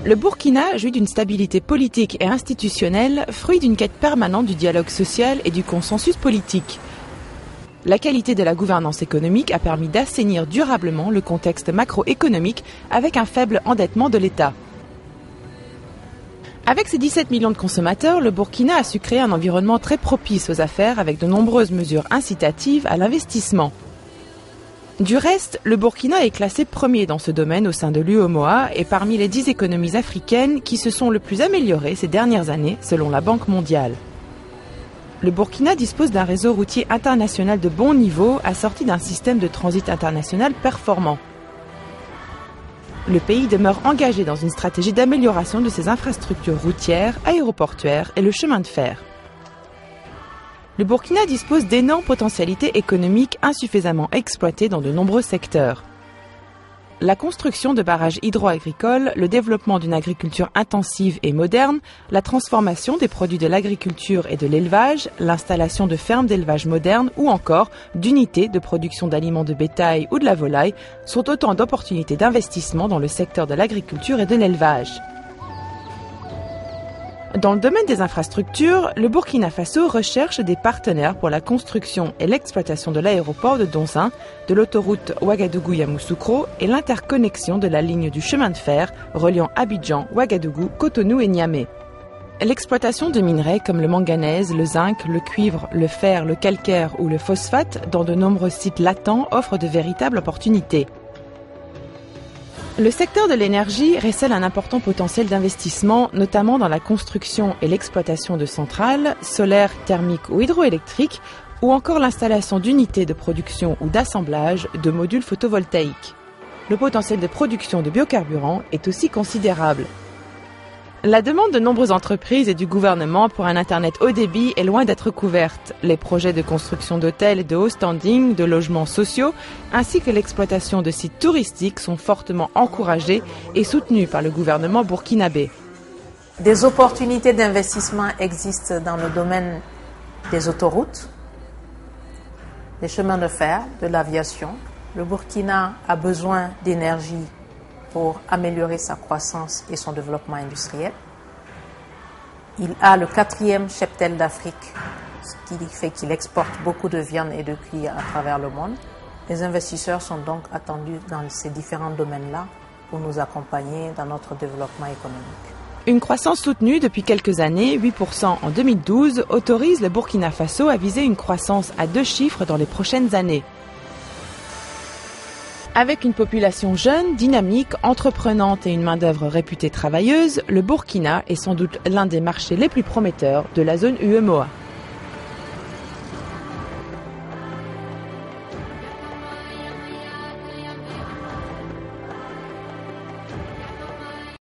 Le Burkina jouit d'une stabilité politique et institutionnelle, fruit d'une quête permanente du dialogue social et du consensus politique. La qualité de la gouvernance économique a permis d'assainir durablement le contexte macroéconomique avec un faible endettement de l'État. Avec ses 17 millions de consommateurs, le Burkina a su créer un environnement très propice aux affaires avec de nombreuses mesures incitatives à l'investissement. Du reste, le Burkina est classé premier dans ce domaine au sein de l'UEMOA et parmi les 10 économies africaines qui se sont le plus améliorées ces dernières années selon la Banque mondiale. Le Burkina dispose d'un réseau routier international de bon niveau assorti d'un système de transit international performant. Le pays demeure engagé dans une stratégie d'amélioration de ses infrastructures routières, aéroportuaires et le chemin de fer. Le Burkina dispose d'énormes potentialités économiques insuffisamment exploitées dans de nombreux secteurs. La construction de barrages hydro-agricoles, le développement d'une agriculture intensive et moderne, la transformation des produits de l'agriculture et de l'élevage, l'installation de fermes d'élevage modernes ou encore d'unités de production d'aliments de bétail ou de la volaille sont autant d'opportunités d'investissement dans le secteur de l'agriculture et de l'élevage. Dans le domaine des infrastructures, le Burkina Faso recherche des partenaires pour la construction et l'exploitation de l'aéroport de Donzin, de l'autoroute Ouagadougou-Yamoussoukro et l'interconnexion de la ligne du chemin de fer reliant Abidjan, Ouagadougou, Cotonou et Niamey. L'exploitation de minerais comme le manganèse, le zinc, le cuivre, le fer, le calcaire ou le phosphate dans de nombreux sites latents offre de véritables opportunités. Le secteur de l'énergie récèle un important potentiel d'investissement, notamment dans la construction et l'exploitation de centrales, solaires, thermiques ou hydroélectriques, ou encore l'installation d'unités de production ou d'assemblage de modules photovoltaïques. Le potentiel de production de biocarburants est aussi considérable. La demande de nombreuses entreprises et du gouvernement pour un Internet haut débit est loin d'être couverte. Les projets de construction d'hôtels de haut standing, de logements sociaux, ainsi que l'exploitation de sites touristiques sont fortement encouragés et soutenus par le gouvernement burkinabé. Des opportunités d'investissement existent dans le domaine des autoroutes, des chemins de fer, de l'aviation. Le Burkina a besoin d'énergie pour améliorer sa croissance et son développement industriel. Il a le 4e cheptel d'Afrique, ce qui fait qu'il exporte beaucoup de viande et de cuir à travers le monde. Les investisseurs sont donc attendus dans ces différents domaines-là pour nous accompagner dans notre développement économique. Une croissance soutenue depuis quelques années, 8% en 2012, autorise le Burkina Faso à viser une croissance à 2 chiffres dans les prochaines années. Avec une population jeune, dynamique, entreprenante et une main-d'œuvre réputée travailleuse, le Burkina est sans doute l'un des marchés les plus prometteurs de la zone UEMOA.